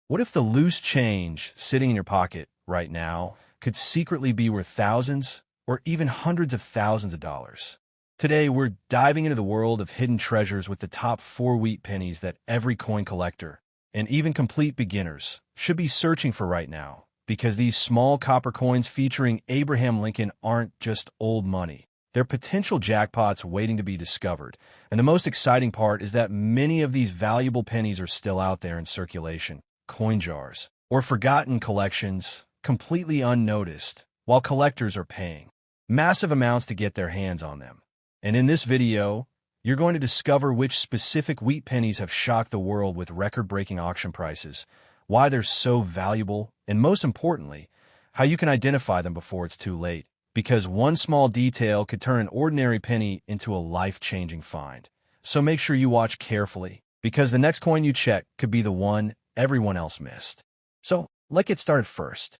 What if the loose change sitting in your pocket right now could secretly be worth thousands or even hundreds of thousands of dollars? Today, we're diving into the world of hidden treasures with the top 4 wheat pennies that every coin collector, and even complete beginners, should be searching for right now, because these small copper coins featuring Abraham Lincoln aren't just old money. They're potential jackpots waiting to be discovered. And the most exciting part is that many of these valuable pennies are still out there in circulation, coin jars, or forgotten collections, completely unnoticed, while collectors are paying massive amounts to get their hands on them. And in this video, you're going to discover which specific wheat pennies have shocked the world with record-breaking auction prices, why they're so valuable, and most importantly, how you can identify them before it's too late. Because one small detail could turn an ordinary penny into a life-changing find. So make sure you watch carefully, because the next coin you check could be the one everyone else missed. So let's get started first.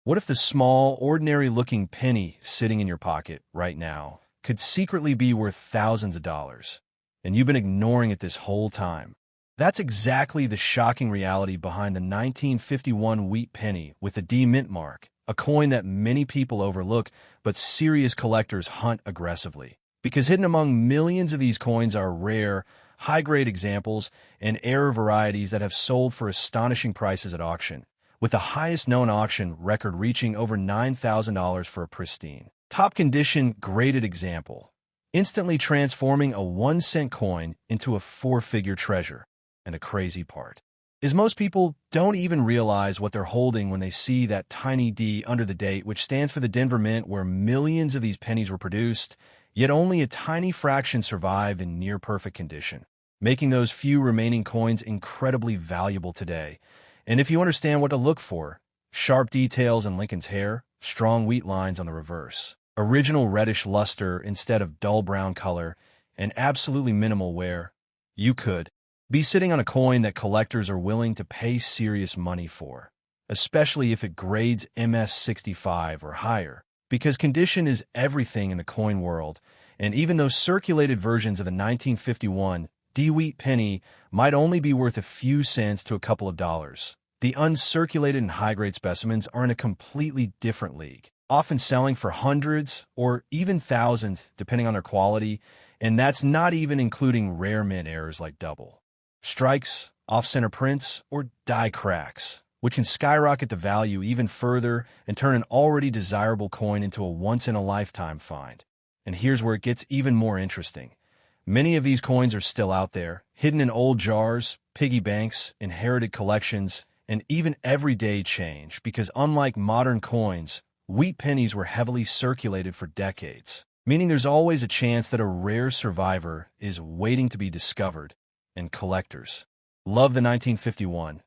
What if the small, ordinary-looking penny sitting in your pocket right now could secretly be worth thousands of dollars, and you've been ignoring it this whole time? That's exactly the shocking reality behind the 1951 wheat penny with the D mint mark, a coin that many people overlook, but serious collectors hunt aggressively. Because hidden among millions of these coins are rare, high-grade examples and rare varieties that have sold for astonishing prices at auction, with the highest known auction record reaching over $9,000 for a pristine, top-condition graded example, instantly transforming a 1-cent coin into a 4-figure treasure. And the crazy part is most people don't even realize what they're holding when they see that tiny D under the date, which stands for the Denver Mint, where millions of these pennies were produced, yet only a tiny fraction survive in near-perfect condition, making those few remaining coins incredibly valuable today. And if you understand what to look for, sharp details in Lincoln's hair, strong wheat lines on the reverse, original reddish luster instead of dull brown color, and absolutely minimal wear, you could be sitting on a coin that collectors are willing to pay serious money for, especially if it grades MS65 or higher, because condition is everything in the coin world. And even though circulated versions of the 1951 D wheat penny might only be worth a few cents to a couple of dollars, the uncirculated and high-grade specimens are in a completely different league, often selling for hundreds or even thousands depending on their quality, and that's not even including rare mint errors like double strikes, off-center prints, or die cracks, which can skyrocket the value even further and turn an already desirable coin into a once-in-a-lifetime find. And here's where it gets even more interesting. Many of these coins are still out there, hidden in old jars, piggy banks, inherited collections, and even everyday change, because unlike modern coins, wheat pennies were heavily circulated for decades, meaning there's always a chance that a rare survivor is waiting to be discovered. And collectors love the 1951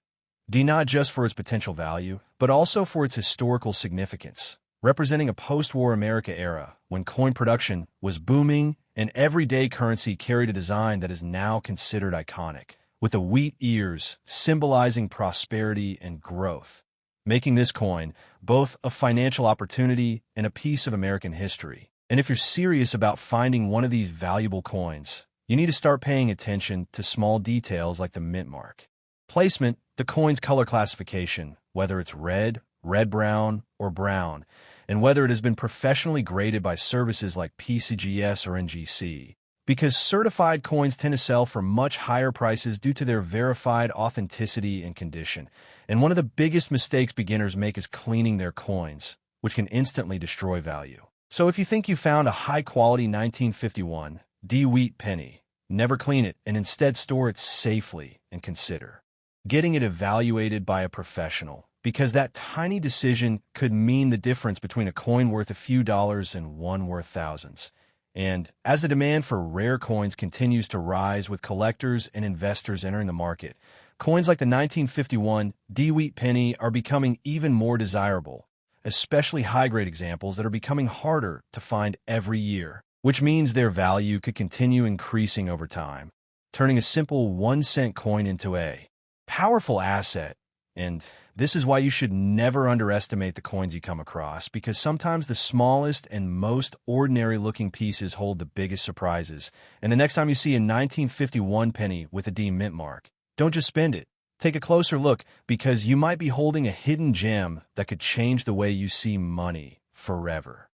D not just for its potential value, but also for its historical significance, representing a post-war America era when coin production was booming and everyday currency carried a design that is now considered iconic, with the wheat ears symbolizing prosperity and growth, making this coin both a financial opportunity and a piece of American history. And if you're serious about finding one of these valuable coins, you need to start paying attention to small details like the mint mark, placement, the coin's color classification, whether it's red, red-brown, or brown, and whether it has been professionally graded by services like PCGS or NGC. Because certified coins tend to sell for much higher prices due to their verified authenticity and condition. And one of the biggest mistakes beginners make is cleaning their coins, which can instantly destroy value. So if you think you found a high-quality 1951 D wheat penny, never clean it and instead store it safely and consider getting it evaluated by a professional, because that tiny decision could mean the difference between a coin worth a few dollars and one worth thousands. And as the demand for rare coins continues to rise with collectors and investors entering the market, coins like the 1951 D wheat penny are becoming even more desirable, especially high-grade examples that are becoming harder to find every year, which means their value could continue increasing over time, turning a simple 1-cent coin into a powerful asset. And this is why you should never underestimate the coins you come across, because sometimes the smallest and most ordinary-looking pieces hold the biggest surprises. And the next time you see a 1951 penny with a D mint mark, don't just spend it. Take a closer look because you might be holding a hidden gem that could change the way you see money forever.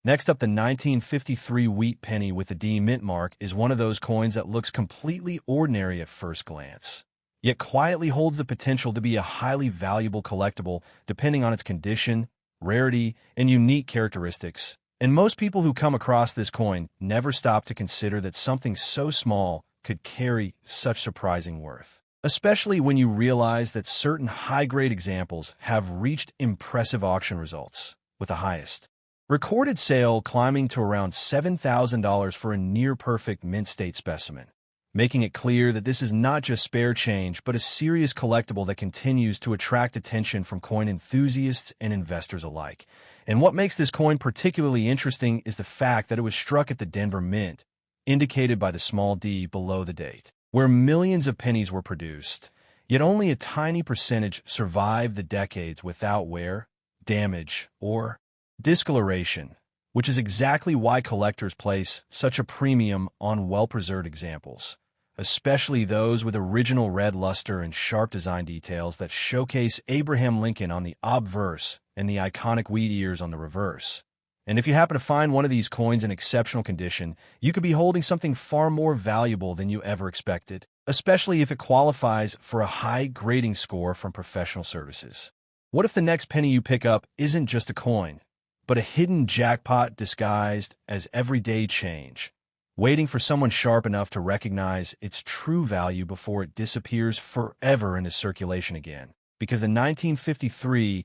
Next up, the 1953 wheat penny with the D mint mark is one of those coins that looks completely ordinary at first glance, yet quietly holds the potential to be a highly valuable collectible depending on its condition, rarity, and unique characteristics. And most people who come across this coin never stop to consider that something so small could carry such surprising worth, especially when you realize that certain high-grade examples have reached impressive auction results, with the highest recorded sale climbing to around $7,000 for a near-perfect mint-state specimen, making it clear that this is not just spare change but a serious collectible that continues to attract attention from coin enthusiasts and investors alike. And what makes this coin particularly interesting is the fact that it was struck at the Denver Mint, indicated by the small d below the date, where millions of pennies were produced, yet only a tiny percentage survived the decades without wear, damage, or discoloration, which is exactly why collectors place such a premium on well-preserved examples, especially those with original red luster and sharp design details that showcase Abraham Lincoln on the obverse and the iconic wheat ears on the reverse. And if you happen to find one of these coins in exceptional condition, you could be holding something far more valuable than you ever expected, especially if it qualifies for a high grading score from professional services. What if the next penny you pick up isn't just a coin, but a hidden jackpot disguised as everyday change, waiting for someone sharp enough to recognize its true value before it disappears forever into circulation again? Because the 1953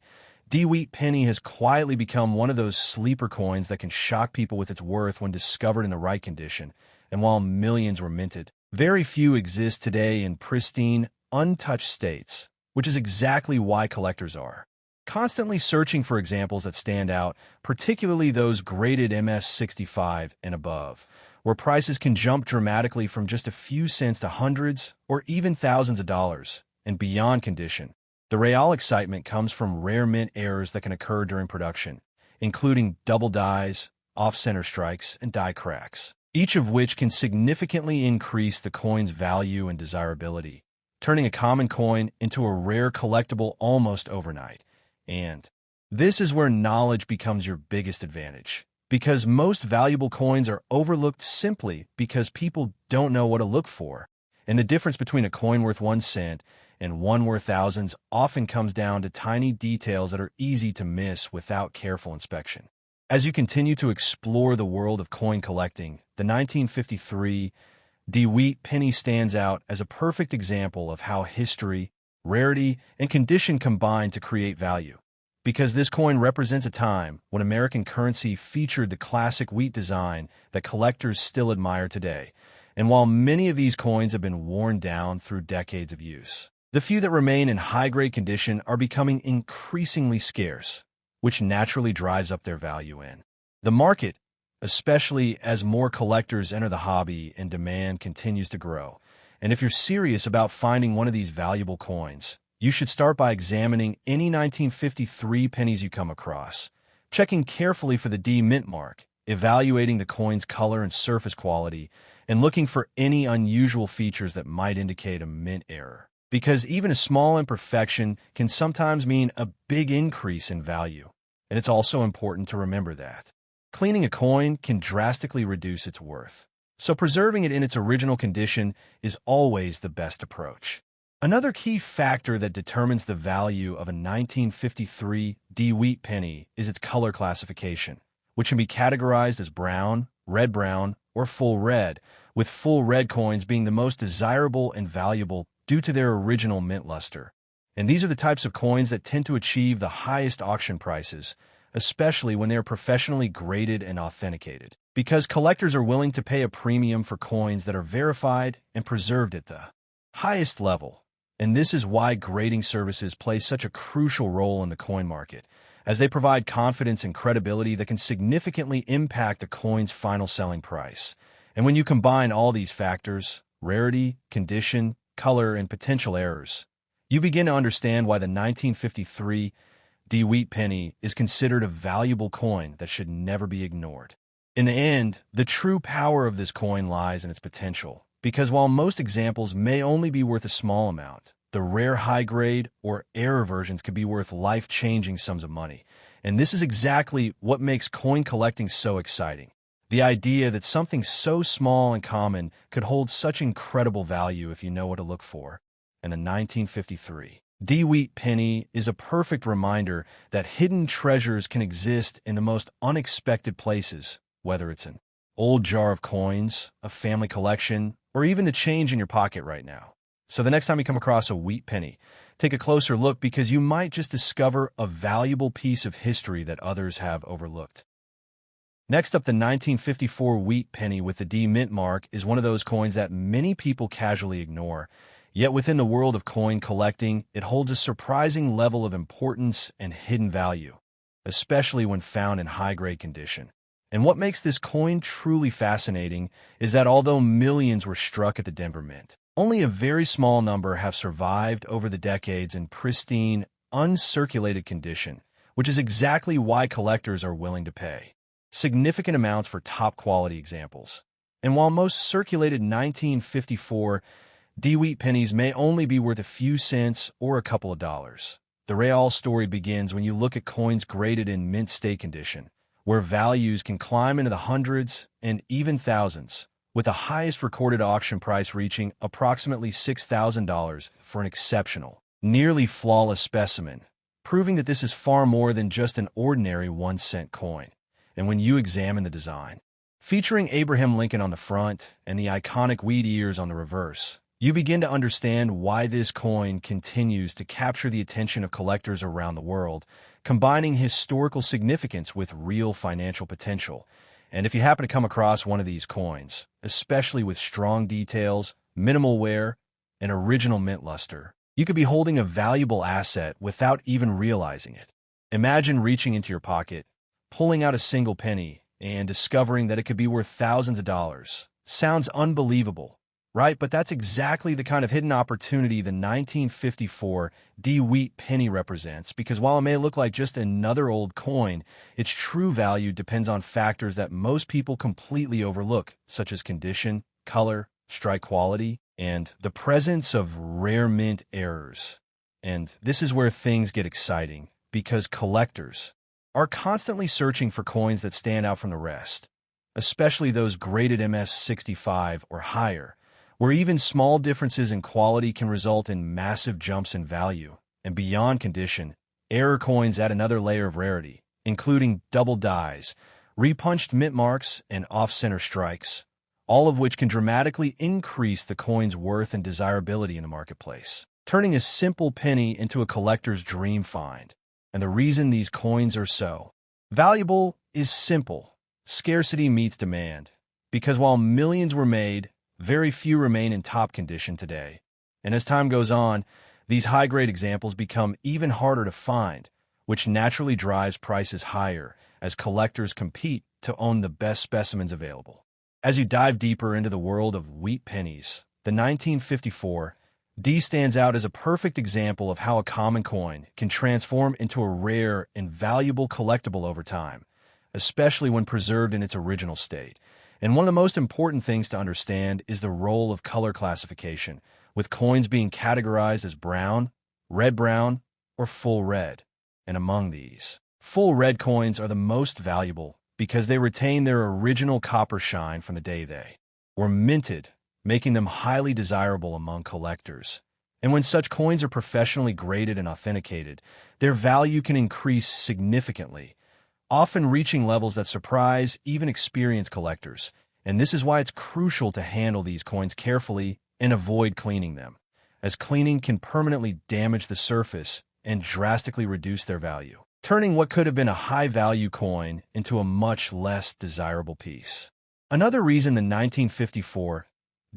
D-Wheat penny has quietly become one of those sleeper coins that can shock people with its worth when discovered in the right condition. And while millions were minted, very few exist today in pristine, untouched states, which is exactly why collectors are constantly searching for examples that stand out, particularly those graded MS-65 and above, where prices can jump dramatically from just a few cents to hundreds or even thousands of dollars, and beyond condition. The real excitement comes from rare mint errors that can occur during production, including double dies, off-center strikes, and die cracks, each of which can significantly increase the coin's value and desirability, turning a common coin into a rare collectible almost overnight. And this is where knowledge becomes your biggest advantage, because most valuable coins are overlooked simply because people don't know what to look for. And the difference between a coin worth 1 cent and one worth thousands often comes down to tiny details that are easy to miss without careful inspection. As you continue to explore the world of coin collecting, the 1953 D-Wheat penny stands out as a perfect example of how history, rarity, and condition combine to create value. Because this coin represents a time when American currency featured the classic wheat design that collectors still admire today. And while many of these coins have been worn down through decades of use, the few that remain in high-grade condition are becoming increasingly scarce, which naturally drives up their value in the market, especially as more collectors enter the hobby and demand continues to grow. And if you're serious about finding one of these valuable coins, you should start by examining any 1953 pennies you come across, checking carefully for the D mint mark, evaluating the coin's color and surface quality, and looking for any unusual features that might indicate a mint error. Because even a small imperfection can sometimes mean a big increase in value. And it's also important to remember that cleaning a coin can drastically reduce its worth. So preserving it in its original condition is always the best approach. Another key factor that determines the value of a 1953 D-Wheat penny is its color classification, which can be categorized as brown, red-brown, or full red, with full red coins being the most desirable and valuable due to their original mint luster. And these are the types of coins that tend to achieve the highest auction prices, especially when they are professionally graded and authenticated, because collectors are willing to pay a premium for coins that are verified and preserved at the highest level. And this is why grading services play such a crucial role in the coin market, as they provide confidence and credibility that can significantly impact a coin's final selling price. And when you combine all these factors, rarity, condition, color, and potential errors, you begin to understand why the 1953 D-Wheat penny is considered a valuable coin that should never be ignored. In the end, the true power of this coin lies in its potential, because while most examples may only be worth a small amount, the rare high-grade or error versions could be worth life-changing sums of money. And this is exactly what makes coin collecting so exciting. The idea that something so small and common could hold such incredible value if you know what to look for. And the 1953 it.Wheat penny is a perfect reminder that hidden treasures can exist in the most unexpected places, whether it's an old jar of coins, a family collection, or even the change in your pocket right now. So the next time you come across a wheat penny, take a closer look because you might just discover a valuable piece of history that others have overlooked. Next up, the 1954 wheat penny with the D mint mark is one of those coins that many people casually ignore. Yet within the world of coin collecting, it holds a surprising level of importance and hidden value, especially when found in high-grade condition. And what makes this coin truly fascinating is that although millions were struck at the Denver Mint, only a very small number have survived over the decades in pristine, uncirculated condition, which is exactly why collectors are willing to pay significant amounts for top-quality examples. And while most circulated 1954 it.Wheat pennies may only be worth a few cents or a couple of dollars, the real story begins when you look at coins graded in mint state condition, where values can climb into the hundreds and even thousands, with the highest recorded auction price reaching approximately $6,000 for an exceptional, nearly flawless specimen, proving that this is far more than just an ordinary 1-cent coin. And when you examine the design, featuring Abraham Lincoln on the front and the iconic wheat ears on the reverse, you begin to understand why this coin continues to capture the attention of collectors around the world, combining historical significance with real financial potential. And if you happen to come across one of these coins, especially with strong details, minimal wear, and original mint luster, you could be holding a valuable asset without even realizing it. Imagine reaching into your pocket, pulling out a single penny, and discovering that it could be worth thousands of dollars. Sounds unbelievable, right? But that's exactly the kind of hidden opportunity the 1954 it.Wheat penny represents, because while it may look like just another old coin, its true value depends on factors that most people completely overlook, such as condition, color, strike quality, and the presence of rare mint errors. And this is where things get exciting, because collectors are constantly searching for coins that stand out from the rest, especially those graded MS-65 or higher, where even small differences in quality can result in massive jumps in value. And beyond condition, error coins add another layer of rarity, including double dies, repunched mint marks, and off-center strikes, all of which can dramatically increase the coin's worth and desirability in the marketplace, turning a simple penny into a collector's dream find. And the reason these coins are so valuable is simple. Scarcity meets demand. Because while millions were made, very few remain in top condition today. And as time goes on, these high-grade examples become even harder to find, which naturally drives prices higher as collectors compete to own the best specimens available. As you dive deeper into the world of wheat pennies, the 1954 D stands out as a perfect example of how a common coin can transform into a rare and valuable collectible over time, especially when preserved in its original state. And one of the most important things to understand is the role of color classification, with coins being categorized as brown, red-brown, or full red. And among these, full red coins are the most valuable because they retain their original copper shine from the day they were minted, making them highly desirable among collectors. And when such coins are professionally graded and authenticated, their value can increase significantly, often reaching levels that surprise even experienced collectors. And this is why it's crucial to handle these coins carefully and avoid cleaning them, as cleaning can permanently damage the surface and drastically reduce their value, turning what could have been a high-value coin into a much less desirable piece. Another reason the 1954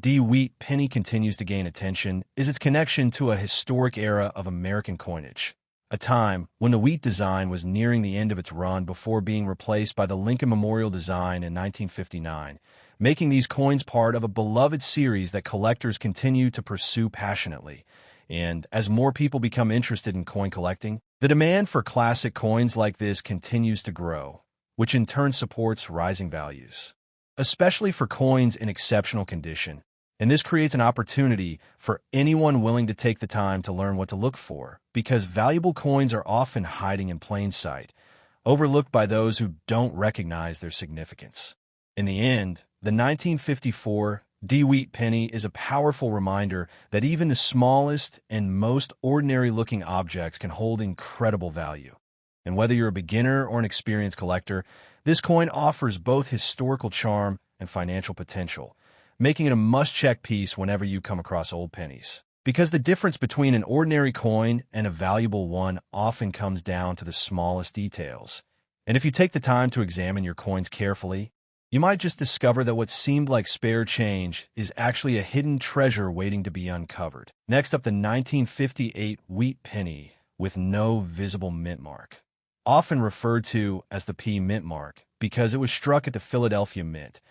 it.Wheat penny continues to gain attention is its connection to a historic era of American coinage, a time when the wheat design was nearing the end of its run before being replaced by the Lincoln Memorial design in 1959, making these coins part of a beloved series that collectors continue to pursue passionately. And as more people become interested in coin collecting, the demand for classic coins like this continues to grow, which in turn supports rising values, especially for coins in exceptional condition. And this creates an opportunity for anyone willing to take the time to learn what to look for, because valuable coins are often hiding in plain sight, overlooked by those who don't recognize their significance. In the end, the 1954 it.Wheat penny is a powerful reminder that even the smallest and most ordinary-looking objects can hold incredible value. And whether you're a beginner or an experienced collector, this coin offers both historical charm and financial potential, making it a must-check piece whenever you come across old pennies. Because the difference between an ordinary coin and a valuable one often comes down to the smallest details. And if you take the time to examine your coins carefully, you might just discover that what seemed like spare change is actually a hidden treasure waiting to be uncovered. Next up, the 1958 wheat penny with no visible mint mark. Often referred to as the P mint mark because it was struck at the Philadelphia Mint,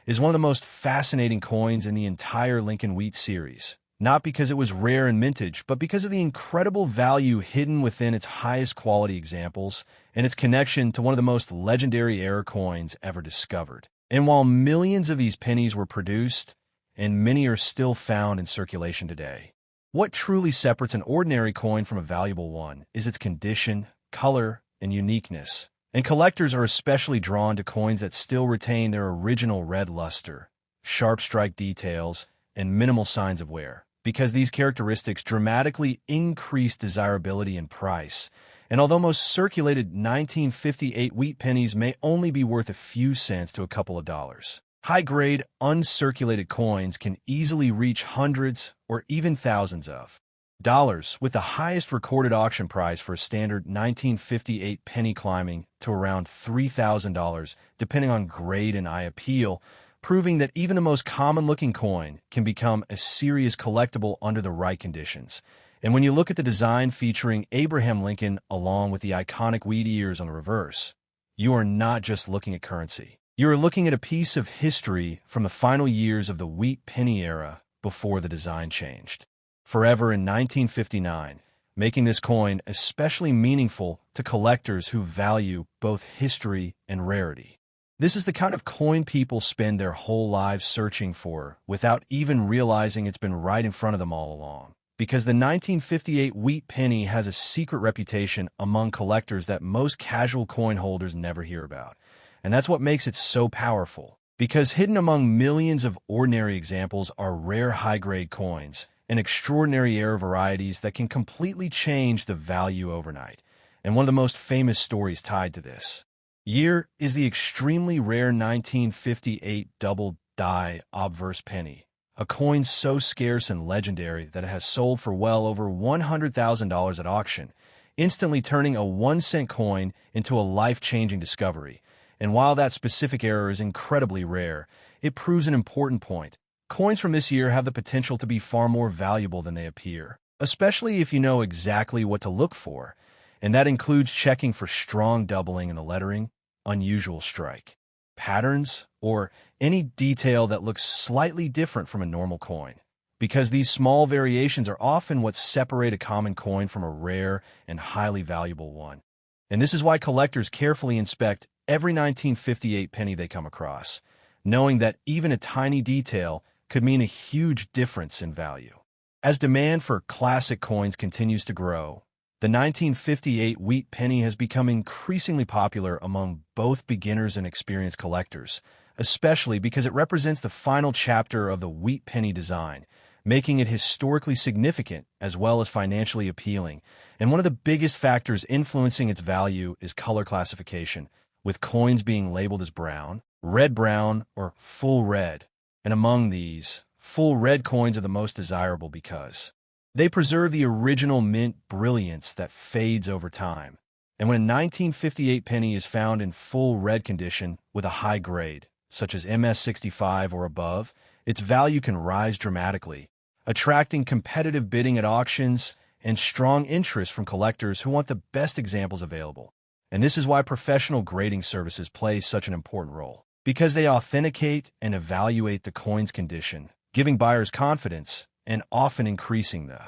is one of the most fascinating coins in the entire Lincoln Wheat series. Not because it was rare in mintage, but because of the incredible value hidden within its highest quality examples and its connection to one of the most legendary era coins ever discovered. And while millions of these pennies were produced, and many are still found in circulation today, what truly separates an ordinary coin from a valuable one is its condition, color, and uniqueness. And collectors are especially drawn to coins that still retain their original red luster, sharp strike details, and minimal signs of wear, because these characteristics dramatically increase desirability and price. And although most circulated 1958 wheat pennies may only be worth a few cents to a couple of dollars, high-grade, uncirculated coins can easily reach hundreds or even thousands of dollars, with the highest recorded auction price for a standard 1958 penny climbing to around $3,000, depending on grade and eye appeal, proving that even the most common-looking coin can become a serious collectible under the right conditions. And when you look at the design featuring Abraham Lincoln along with the iconic wheat ears on the reverse, you are not just looking at currency. You are looking at a piece of history from the final years of the wheat penny era before the design changed forever in 1959, making this coin especially meaningful to collectors who value both history and rarity. This is the kind of coin people spend their whole lives searching for without even realizing it's been right in front of them all along. Because the 1958 wheat penny has a secret reputation among collectors that most casual coin holders never hear about. And that's what makes it so powerful. Because hidden among millions of ordinary examples are rare high-grade coins and extraordinary era varieties that can completely change the value overnight. And one of the most famous stories tied to this year is the extremely rare 1958 double die obverse penny, a coin so scarce and legendary that it has sold for well over $100,000 at auction, instantly turning a 1-cent coin into a life-changing discovery. And while that specific era is incredibly rare, it proves an important point. Coins from this year have the potential to be far more valuable than they appear, especially if you know exactly what to look for, and that includes checking for strong doubling in the lettering, unusual strike patterns, or any detail that looks slightly different from a normal coin, because these small variations are often what separate a common coin from a rare and highly valuable one. And this is why collectors carefully inspect every 1958 penny they come across, knowing that even a tiny detail could mean a huge difference in value. As demand for classic coins continues to grow, the 1958 wheat penny has become increasingly popular among both beginners and experienced collectors, especially because it represents the final chapter of the wheat penny design, making it historically significant as well as financially appealing. And one of the biggest factors influencing its value is color classification, with coins being labeled as brown, red-brown, or full red. And among these, full red coins are the most desirable because they preserve the original mint brilliance that fades over time. And when a 1958 penny is found in full red condition with a high grade, such as MS65 or above, its value can rise dramatically, attracting competitive bidding at auctions and strong interest from collectors who want the best examples available. And this is why professional grading services play such an important role, because they authenticate and evaluate the coin's condition, giving buyers confidence and often increasing the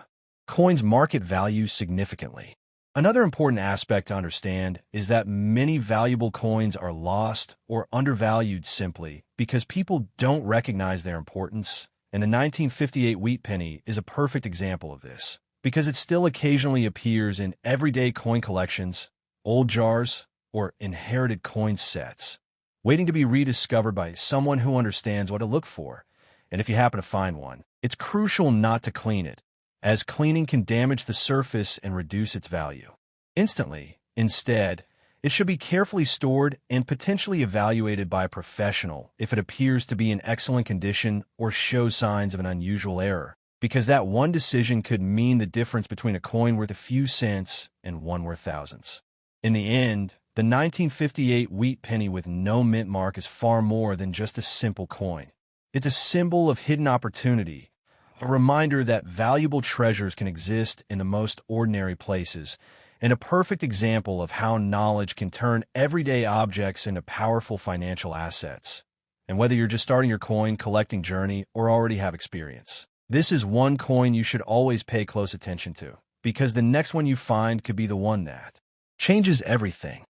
coin's market value significantly. Another important aspect to understand is that many valuable coins are lost or undervalued simply because people don't recognize their importance And the 1958 wheat penny is a perfect example of this, because it still occasionally appears in everyday coin collections, old jars, or inherited coin sets, waiting to be rediscovered by someone who understands what to look for. And if you happen to find one, it's crucial not to clean it, as cleaning can damage the surface and reduce its value instantly. Instead, it should be carefully stored and potentially evaluated by a professional if it appears to be in excellent condition or shows signs of an unusual error, because that one decision could mean the difference between a coin worth a few cents and one worth thousands. In the end, the 1958 wheat penny with no mint mark is far more than just a simple coin. It's a symbol of hidden opportunity, a reminder that valuable treasures can exist in the most ordinary places, and a perfect example of how knowledge can turn everyday objects into powerful financial assets. And whether you're just starting your coin collecting journey or already have experience, this is one coin you should always pay close attention to, because the next one you find could be the one that changes everything.